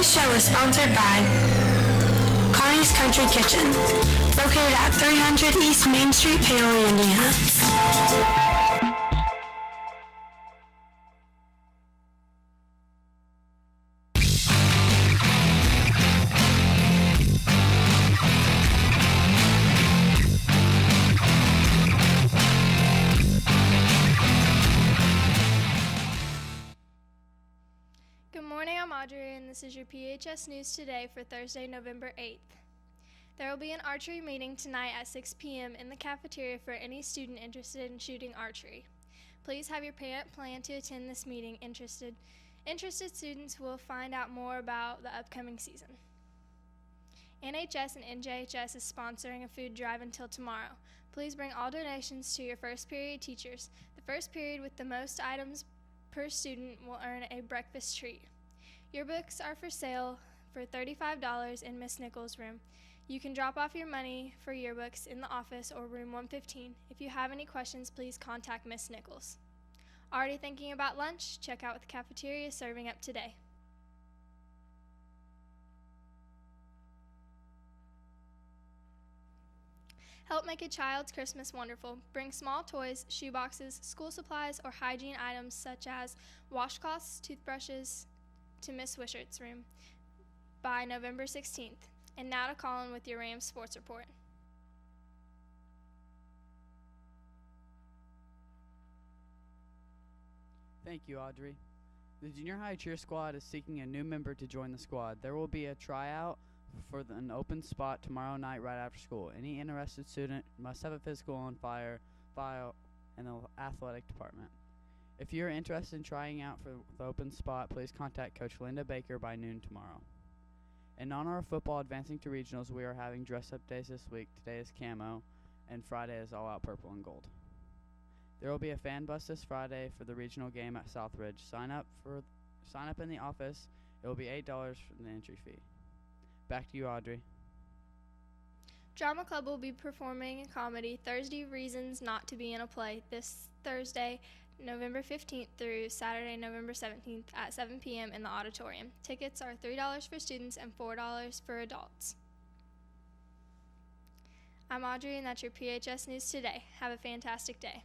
This show is sponsored by Connie's Country Kitchen, located at 300 East Main Street, Paoli, Indiana. Good morning, I'm Audrey, and this is your PHS News Today for Thursday, November 8th. There will be an archery meeting tonight at 6 p.m. in the cafeteria for any student interested in shooting archery. Please have your parent plan to attend this meeting. Interested students will find out more about the upcoming season. NHS and NJHS is sponsoring a food drive until tomorrow. Please bring all donations to your first period teachers. The first period with the most items per student will earn a breakfast treat. Yearbooks are for sale for $35 in Miss Nichols' room. You can drop off your money for yearbooks in the office or room 115. If you have any questions, please contact Miss Nichols. Already thinking about lunch? Check out what the cafeteria is serving up today. Help make a child's Christmas wonderful. Bring small toys, shoeboxes, school supplies, or hygiene items such as washcloths, toothbrushes to Miss Wishart's room by November 16th. And now to Colin with your Rams sports report. Thank you, Audrey. The junior high cheer squad is seeking a new member to join the squad. There will be a tryout for an open spot tomorrow night right after school. Any interested student must have a physical on file in the athletic department. If you are interested in trying out for the open spot, please contact Coach Linda Baker by noon tomorrow. In honor of football advancing to regionals, we are having dress-up days this week. Today is camo, and Friday is all-out purple and gold. There will be a fan bus this Friday for the regional game at Southridge. Sign up in the office. It will be $8 for the entry fee. Back to you, Audrey. Drama Club will be performing a comedy, 30 Reasons Not to Be in a Play, this Thursday, November 15th through Saturday, November 17th at 7 p.m. in the auditorium. Tickets are $3 for students and $4 for adults. I'm Audrey, and that's your PHS News Today. Have a fantastic day.